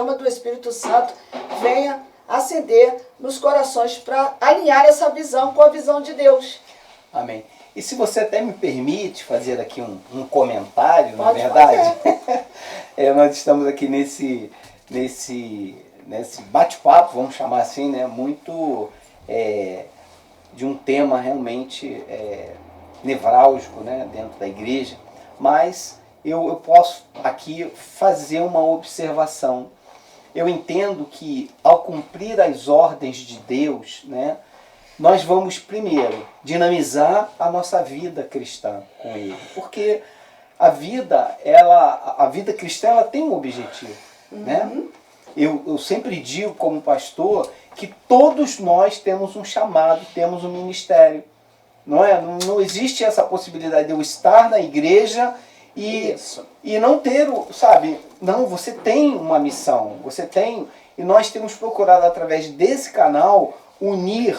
chama do Espírito Santo venha acender nos corações para alinhar essa visão com a visão de Deus. Amém. E se você até me permite fazer aqui um comentário, na Pode verdade, nós estamos aqui nesse bate-papo, vamos chamar assim, né, muito de um tema realmente nevrálgico, né, dentro da igreja, mas eu posso aqui fazer uma observação. Eu entendo que ao cumprir as ordens de Deus, né, nós vamos primeiro dinamizar a nossa vida cristã com Ele, porque a vida cristã ela tem um objetivo, né? Eu sempre digo como pastor que todos nós temos um chamado, temos um ministério, não é? Não existe essa possibilidade de eu estar na igreja e não ter, sabe? Não, você tem uma missão, e nós temos procurado através desse canal unir,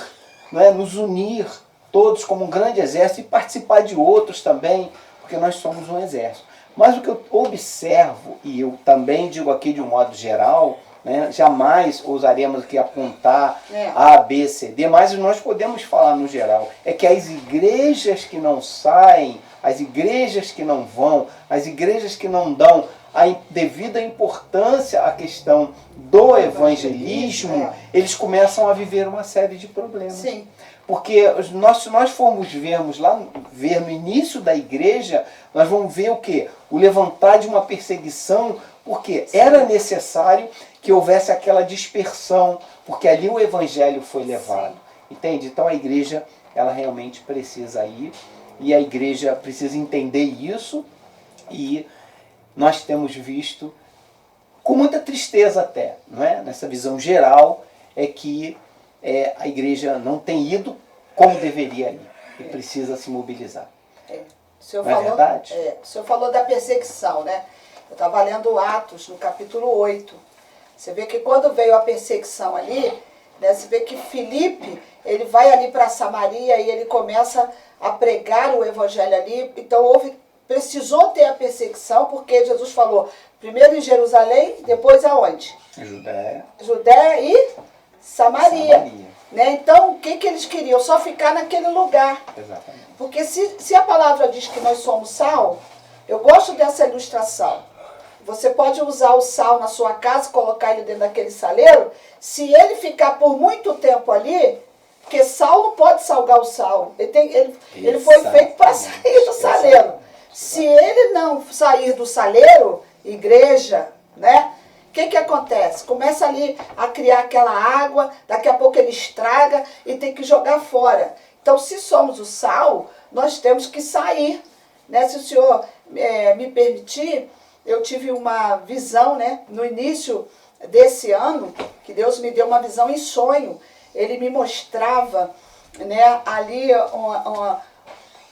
não é? Nos unir todos como um grande exército e participar de outros também, porque nós somos um exército. Mas o que eu observo, e eu também digo aqui de um modo geral, né, jamais ousaremos aqui apontar A, B, C, D, mas nós podemos falar no geral, é que as igrejas que não saem, as igrejas que não vão, as igrejas que não dão a devida importância à questão do evangelismo, eles começam a viver uma série de problemas. Sim. Porque se nós formos ver no início da igreja, nós vamos ver o quê? O levantar de uma perseguição, porque era necessário que houvesse aquela dispersão, porque ali o evangelho foi levado. Sim. Entende? Então a igreja, ela realmente precisa ir, e a igreja precisa entender isso, e nós temos visto, com muita tristeza até, não é? Nessa visão geral, é que a igreja não tem ido como deveria ir, e precisa se mobilizar. O senhor não é verdade? O senhor falou da perseguição, né? Eu estava lendo Atos, no capítulo 8. Você vê que quando veio a perseguição ali, né, você vê que Filipe, ele vai ali para Samaria e ele começa a pregar o evangelho ali. Então precisou ter a perseguição, porque Jesus falou, primeiro em Jerusalém, depois aonde? Judéia e Samaria. Né? Então, o que eles queriam? Só ficar naquele lugar. Exatamente. Porque se a palavra diz que nós somos sal, eu gosto dessa ilustração. Você pode usar o sal na sua casa, colocar ele dentro daquele saleiro, se ele ficar por muito tempo ali, porque sal não pode salgar o sal. Ele foi feito para sair do saleiro. Se ele não sair do saleiro, igreja, né? O que acontece? Começa ali a criar aquela água, daqui a pouco ele estraga e tem que jogar fora. Então, se somos o sal, nós temos que sair. Né? Se o senhor me permitir, eu tive uma visão, né, no início desse ano, que Deus me deu uma visão em sonho. Ele me mostrava, né, ali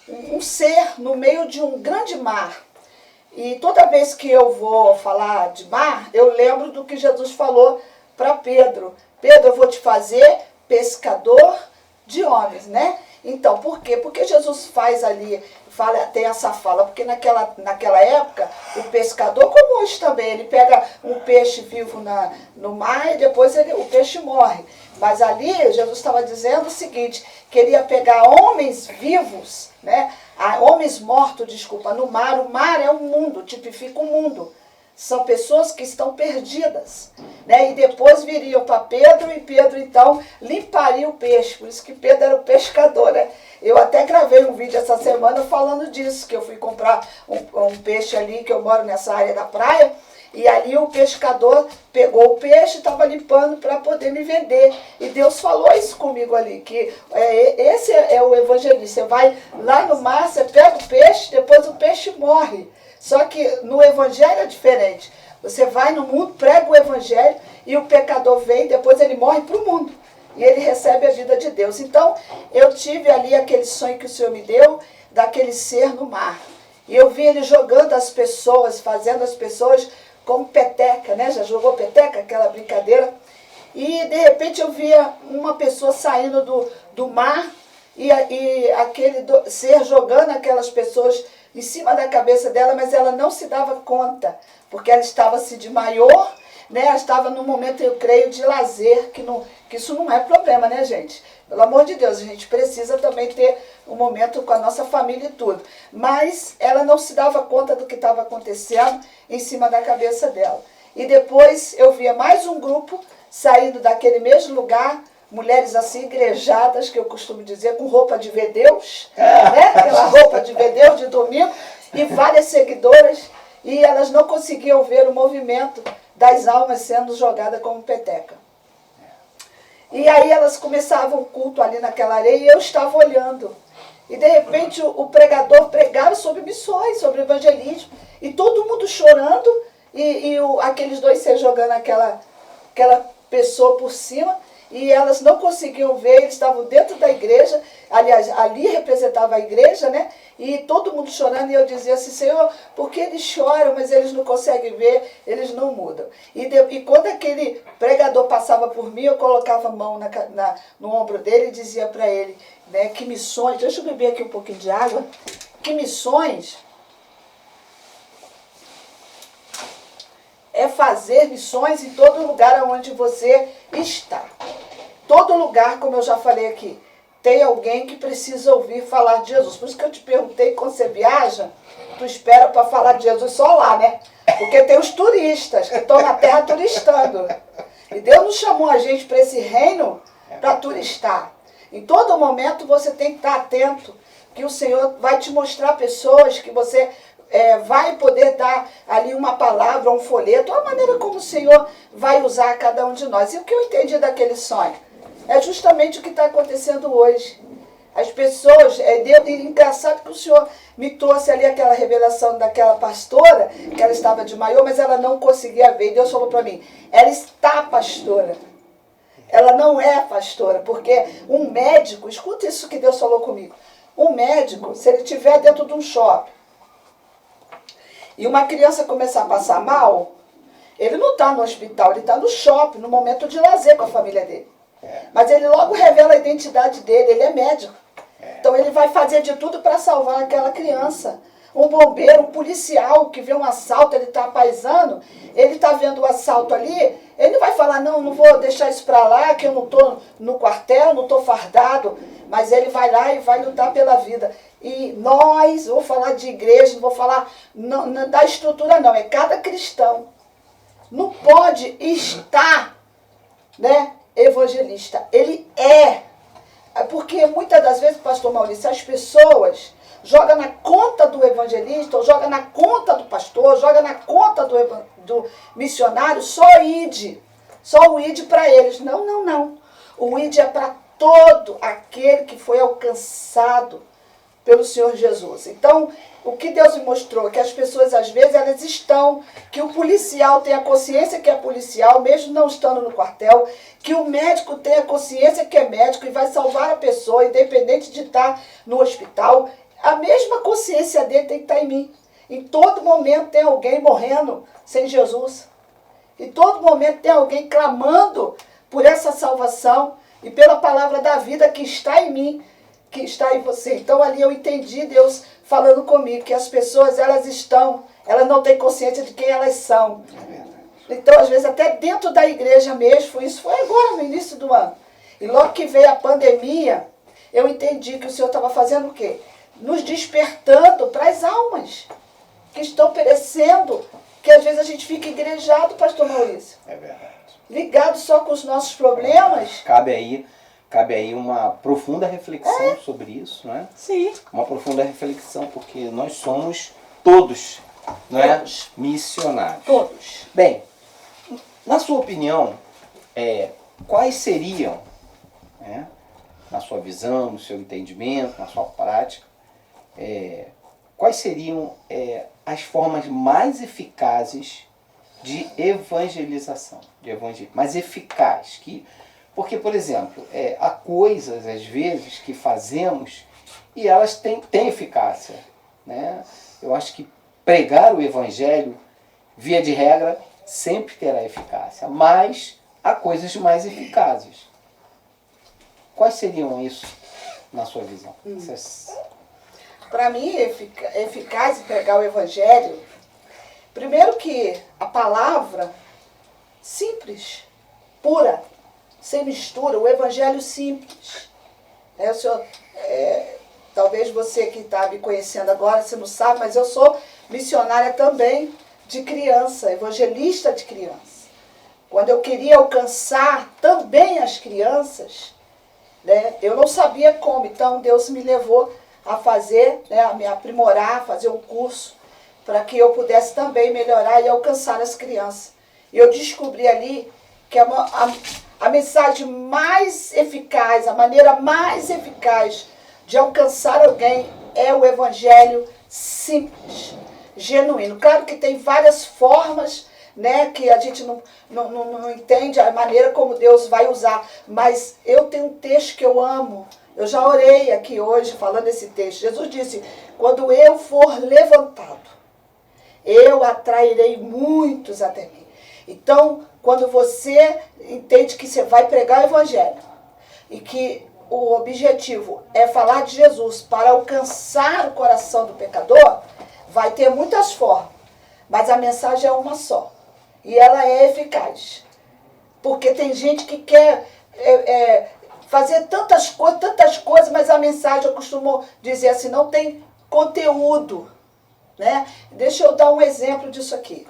um ser no meio de um grande mar. E toda vez que eu vou falar de mar, eu lembro do que Jesus falou para Pedro. Pedro, eu vou te fazer pescador de homens, né? Então, por quê? Porque Jesus faz ali, tem essa fala, porque naquela época, o pescador, como hoje também, ele pega um peixe vivo no mar e depois o peixe morre. Mas ali, Jesus estava dizendo o seguinte, que ele ia pegar homens vivos, né? Homens mortos, desculpa, no mar. O mar é o mundo, tipifica o mundo. São pessoas que estão perdidas, né? E depois viriam para Pedro, e Pedro, então, limparia o peixe. Por isso que Pedro era o pescador, né? Eu até gravei um vídeo essa semana falando disso, que eu fui comprar um peixe ali, que eu moro nessa área da praia, e ali o pescador pegou o peixe e estava limpando para poder me vender. E Deus falou isso comigo ali, que esse é o evangelista. Você vai lá no mar, você pega o peixe, depois o peixe morre. Só que no evangelho é diferente. Você vai no mundo, prega o evangelho, e o pecador vem, depois ele morre para o mundo. E ele recebe a vida de Deus. Então, eu tive ali aquele sonho que o Senhor me deu, daquele ser no mar. E eu vi ele jogando as pessoas, fazendo as pessoas como peteca, né? Já jogou peteca, aquela brincadeira? E, de repente, eu via uma pessoa saindo do mar e aquele ser jogando aquelas pessoas em cima da cabeça dela, mas ela não se dava conta, porque ela estava de maiô, né? Estava num momento, eu creio, de lazer, que isso não é problema, né, gente? Pelo amor de Deus, a gente precisa também ter um momento com a nossa família e tudo. Mas ela não se dava conta do que estava acontecendo em cima da cabeça dela. E depois eu via mais um grupo saindo daquele mesmo lugar, mulheres assim, igrejadas, que eu costumo dizer, com roupa de ver Deus, né? Aquela roupa de ver Deus de domingo, e várias seguidoras, e elas não conseguiam ver o movimento das almas sendo jogadas como peteca. E aí elas começavam o culto ali naquela areia, e eu estava olhando. E de repente o pregador pregava sobre missões, sobre evangelismo, e todo mundo chorando, e aqueles dois se jogando aquela pessoa por cima, e elas não conseguiam ver, eles estavam dentro da igreja, aliás, ali representava a igreja, né? E todo mundo chorando, e eu dizia assim, Senhor, por que eles choram, mas eles não conseguem ver, eles não mudam. E quando aquele pregador passava por mim, eu colocava a mão no ombro dele e dizia para ele, né, que missões, deixa eu beber aqui um pouquinho de água, que missões é fazer missões em todo lugar onde você está. Todo lugar, como eu já falei aqui, tem alguém que precisa ouvir falar de Jesus. Por isso que eu te perguntei, quando você viaja, tu espera para falar de Jesus só lá, né? Porque tem os turistas que estão na terra turistando. E Deus não chamou a gente para esse reino para turistar. Em todo momento você tem que estar atento, que o Senhor vai te mostrar pessoas que você vai poder dar ali uma palavra, um folheto, a maneira como o Senhor vai usar cada um de nós. E o que eu entendi daquele sonho? É justamente o que está acontecendo hoje. As pessoas, engraçado que o Senhor me trouxe ali aquela revelação daquela pastora, que ela estava de maiô, mas ela não conseguia ver. E Deus falou para mim, ela está pastora. Ela não é pastora, porque um médico, escuta isso que Deus falou comigo, um médico, se ele estiver dentro de um shopping, e uma criança começar a passar mal, ele não está no hospital, ele está no shopping, no momento de lazer com a família dele. Mas ele logo revela a identidade dele, ele é médico. Então ele vai fazer de tudo para salvar aquela criança. Um bombeiro, um policial que vê um assalto, ele está apaisando, ele está vendo o assalto ali, ele não vai falar, não vou deixar isso para lá, que eu não estou no quartel, não estou fardado, mas ele vai lá e vai lutar pela vida. E nós, vou falar de igreja, não vou falar não, da estrutura não, é cada cristão. Não pode estar, né, evangelista. Ele é. Porque muitas das vezes, pastor Maurício, as pessoas jogam na conta do evangelista, ou joga na conta do pastor, joga na conta do missionário, só o ID. Só o ID para eles. Não. O ID é para todo aquele que foi alcançado pelo Senhor Jesus. Então, o que Deus me mostrou, que as pessoas, às vezes, elas estão, que o policial tem a consciência que é policial, mesmo não estando no quartel, que o médico tem a consciência que é médico e vai salvar a pessoa, independente de estar no hospital, a mesma consciência dele tem que estar em mim. Em todo momento tem alguém morrendo sem Jesus. Em todo momento tem alguém clamando por essa salvação e pela palavra da vida que está em mim, que está em você. Então ali eu entendi Deus falando comigo, que as pessoas, elas não têm consciência de quem elas são. Então, às vezes, até dentro da igreja mesmo, isso foi agora, no início do ano. E logo que veio a pandemia, eu entendi que o Senhor estava fazendo o quê? Nos despertando para as almas que estão perecendo, que às vezes a gente fica igrejado, pastor Maurício. É verdade. Ligado só com os nossos problemas. Cabe aí uma profunda reflexão sobre isso, não é? Sim. Uma profunda reflexão, porque nós somos todos, não é? Todos. Missionários. Todos. Bem, na sua opinião, quais seriam, né, na sua visão, no seu entendimento, na sua prática, quais seriam as formas mais eficazes de evangelização, mais eficaz? Porque, por exemplo, há coisas, às vezes, que fazemos e elas têm eficácia, né? Eu acho que pregar o evangelho, via de regra, sempre terá eficácia, mas há coisas mais eficazes. Quais seriam isso, na sua visão? Para mim, eficaz em pregar o evangelho, primeiro que a palavra, simples, pura, sem mistura, o evangelho simples. O senhor, talvez você que está me conhecendo agora, você não sabe, mas eu sou missionária também de criança, evangelista de criança. Quando eu queria alcançar também as crianças, né, eu não sabia como, então Deus me levou a fazer, né, a me aprimorar, fazer um curso, para que eu pudesse também melhorar e alcançar as crianças. E eu descobri ali que a mensagem mais eficaz, a maneira mais eficaz de alcançar alguém é o evangelho simples, genuíno. Claro que tem várias formas, né, que a gente não entende a maneira como Deus vai usar, mas eu tenho um texto que eu amo. Eu já orei aqui hoje falando esse texto. Jesus disse, quando eu for levantado, eu atrairei muitos até mim. Então, quando você entende que você vai pregar o evangelho e que o objetivo é falar de Jesus para alcançar o coração do pecador, vai ter muitas formas, mas a mensagem é uma só. E ela é eficaz. Porque tem gente que quer fazer tantas coisas, mas a mensagem, eu costumo dizer assim, não tem conteúdo. Né? Deixa eu dar um exemplo disso aqui.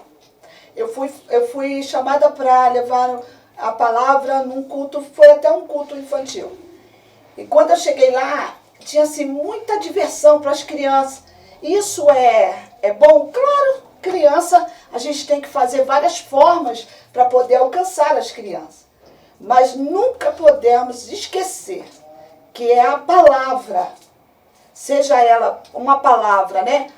Eu fui chamada para levar a palavra num culto, foi até um culto infantil. E quando eu cheguei lá, tinha assim, muita diversão para as crianças. Isso é bom? Claro, criança, a gente tem que fazer várias formas para poder alcançar as crianças. Mas nunca podemos esquecer que é a palavra, seja ela uma palavra, né?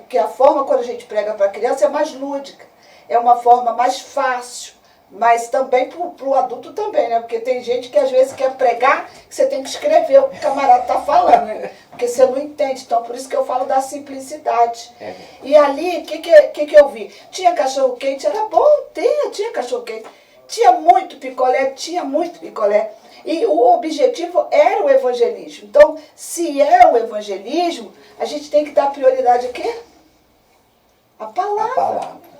Que a forma quando a gente prega para a criança é mais lúdica, é uma forma mais fácil, mas também para o adulto também, né? Porque tem gente que às vezes quer pregar, que você tem que escrever o que o camarada está falando, né? Porque você não entende, então por isso que eu falo da simplicidade. E ali, o que eu vi? Tinha cachorro-quente, era bom, tinha cachorro-quente. Tinha muito picolé. E o objetivo era o evangelismo. Então, se é o evangelismo, a gente tem que dar prioridade a quê? A palavra.